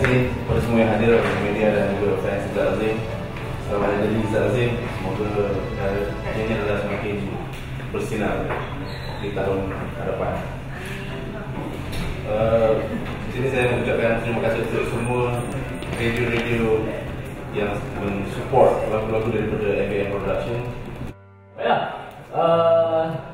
kasih kepada semua yang hadir dari media dan juga fans Izzat Azim. Selamat hari jadi Izzat Azim. Semoga ini adalah semakin bersinar di tahun hadapan. Di sini saya mengucapkan terima kasih untuk semua radio-radio yang mensupport lagu-lagu daripada MBM Production. Baiklah,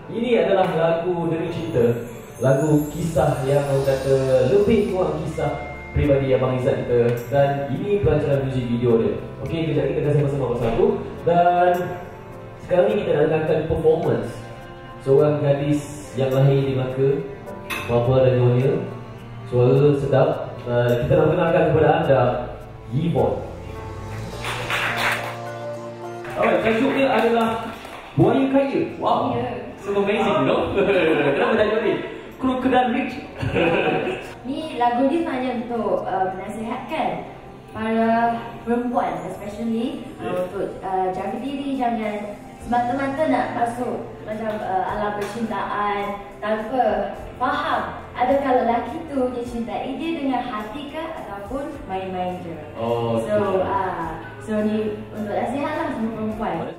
ini adalah lagu Demi Cinta, lagu kisah yang orang kata lebih kurang kisah pribadi Abang Izzat kita, dan ini perancangan muzik video dia. Okey, kejap kita kasih sama-sama satu. Dan sekarang ni kita nak dengarkan performance seorang gadis yang lahir di Melaka, Papua dan Nyonya. Suara sedap. Kita nak kenalkan kepada anda Yvonne. Alright, tajuk dia adalah Buaya Kaya. Wow, so amazing, you know. Kenapa tajuk ni? Crocodile Rich. Ni lagu ni sebenarnya untuk menasihatkan para perempuan, especially untuk jaga diri, jangan semata-mata nak masuk macam alam percintaan tanpa faham adakah lelaki tu dia cintai dia dengan hati ke ataupun main-main je. Oh, so ni untuk nasihat lah semua perempuan.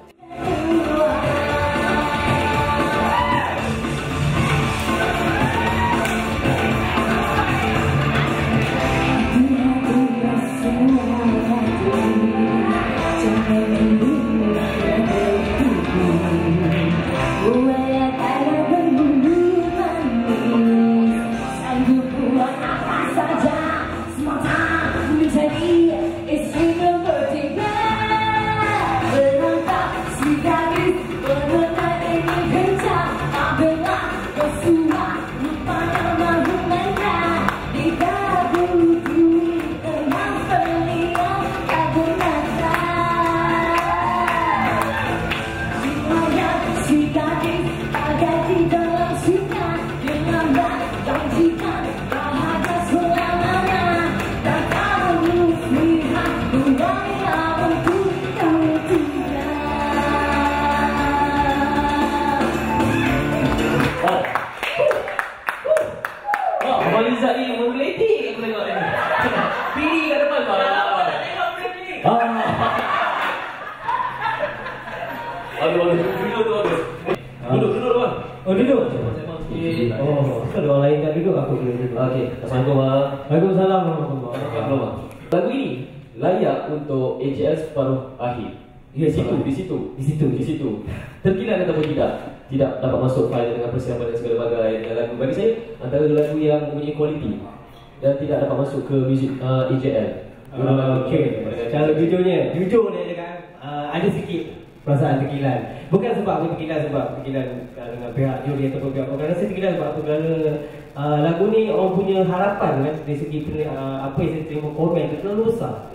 Abang Izzat ni menggeletik aku tengok ni. Pilih kat depan kau. Apa tak tengok pilih. Aduh, duduk tu aduh. Duduk bang. Oh, duduk. Oh, kalau orang lain tak duduk, aku boleh duduk. Okey, assalamualaikum bang. Waalaikumsalam warahmatullahi wabarakatuh. Lagu ini layak untuk AJL separuh akhir. Ya, di situ. Terkilat ataupun tidak dapat masuk file dengan persiapan dan segala bagai dengan lagu. Bagi saya, antara lagu yang mempunyai kualiti dan tidak dapat masuk ke muzik AJL. Okey, cara videonya, jujur dia cakap ada sikit perasaan terkilan. Bukan sebab aku terkilan dengan pihak juri ataupun pihak program. Saya terkilan sebab apa? Kerana lagu ni orang punya harapan kan dari segi apa yang saya terima komen tu terlalu besar.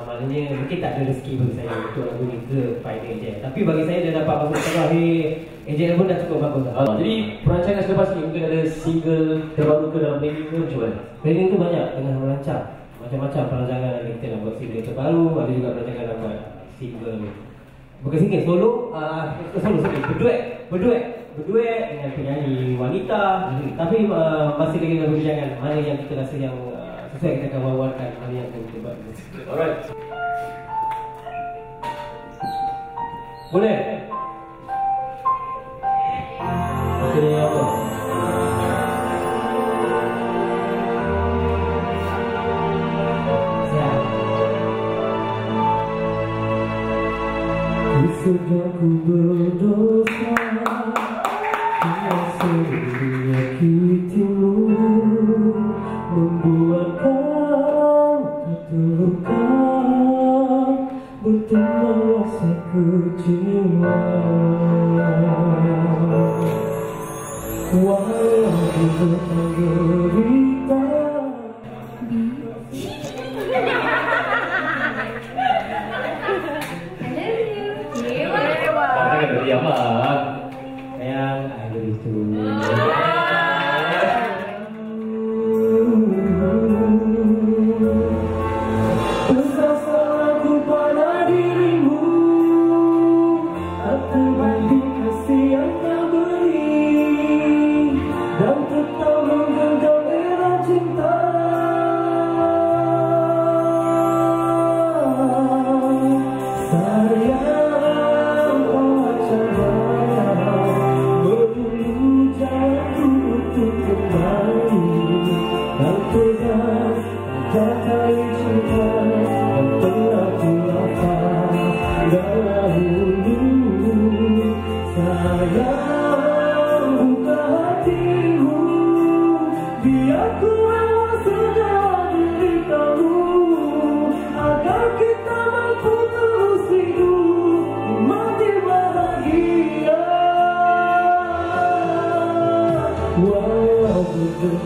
Maknanya mungkin tak ada rezeki bagi saya untuk lagu ni ke final je. Tapi bagi saya dia dapat masuk ke akhir AJL pun dah cukup bagus dah. Jadi perancangan selepas ni mungkin ada single terbaru ke dalam planning ke macam mana? Planning tu banyak tengah merancang. Macam-macam perancangan ada, kita nak buat single terbaru, ada juga perancangan nak buat single. Bukan single, solo berduet dengan penyanyi wanita. Tapi masih lagi dalam perbincangan mana yang kita rasa yang sesuai, kita akan wawarkan mana yang kita buat. Alright. Boleh? Okey, apa? Siap. Sudah ku berdosa, kuasa menyakitimu, membuat kau terluka, bertambah rasa kecewa. Walau ku tetap derita. Diam bang. Sayang, I love you too. Besar salahku pada dirimu, tak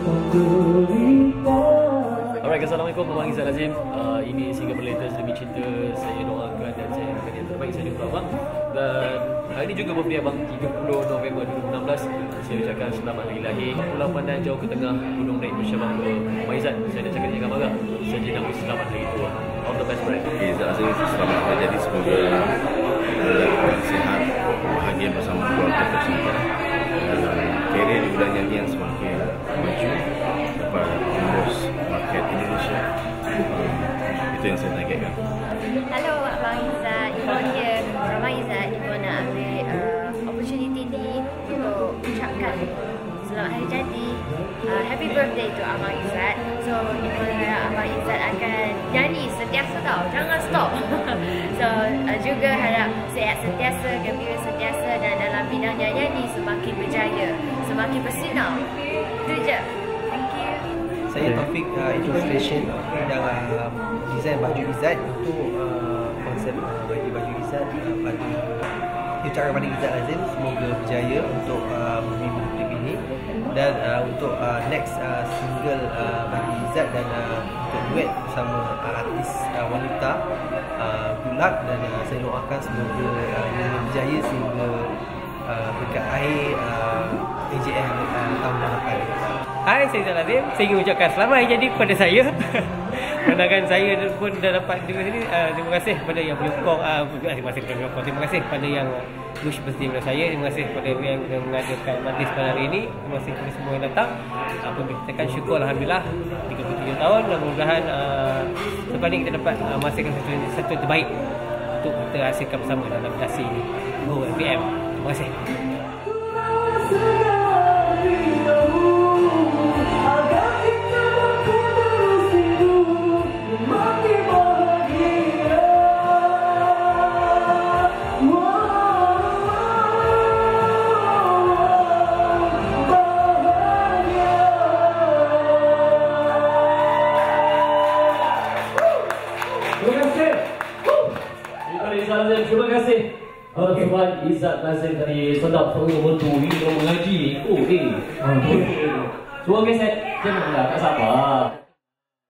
Alright, Assalamualaikum, Abang Izzat Azim. Ini single latest demi cinta. Saya doakan dan saya akan yang terbaik saja untuk abang. Dan hari ini juga birthday abang, 30 November 2016. Saya ucapkan selamat hari lahir. Pulau Pandan jauh ke tengah Gunung Naik bersama Abang Izzat. Saya nak cakap dengan abang sejenak selamat hari tua. All the best, friend. Okay, Izzat Azim, selamat hari jadi. Semoga sihat, bahagia bersama keluarga tercinta. Karier di bidang nyanyian semakin maju dapat tembus market Indonesia. Itu yang saya targetkan. Hello Abang Izzat, Ibu here. Abang Izzat, Ibu nak ambil opportunity ni untuk ucapkan selamat hari jadi. Happy birthday to Abang Izzat. So, Ibu harap Abang Izzat akan nyanyi sentiasa tau, jangan stop. So, juga harap sihat sentiasa, gembira sentiasa dan dalam bidang nyanyi semakin berjaya, semakin bersinar. Itu je. Thank you. Saya Taufik, illustration dan design baju Izzat untuk konsep bagi baju Izzat pada ucapan pada Izzat Azim. Semoga berjaya untuk memimpin klip ini dan untuk next single bagi Izzat dan untuk duet bersama artis wanita, good luck dan saya doakan semoga berjaya sehingga dekat akhir AJM tahun depan. Hai, saya Izzat Azim. Saya ingin ucapkan selamat hari jadi kepada saya. Pandangan saya pun dah dapat di sini. Terima kasih kepada yang menyokong. Terima kasih kepada yang wish birthday kepada saya. Terima kasih kepada yang mengadakan majlis pada hari ini. Terima kasih kepada semua yang datang. Apa kita syukur alhamdulillah 37 tahun dan mudah-mudahan selepas ini kita dapat menghasilkan satu yang terbaik untuk kita hasilkan bersama dalam industri ini. Go FBM. Terima kasih. Terima kasih. Tuan Izzat Nazim dari sedap perlu mentu ini mengaji. Semua keset. Jangan tak sabar.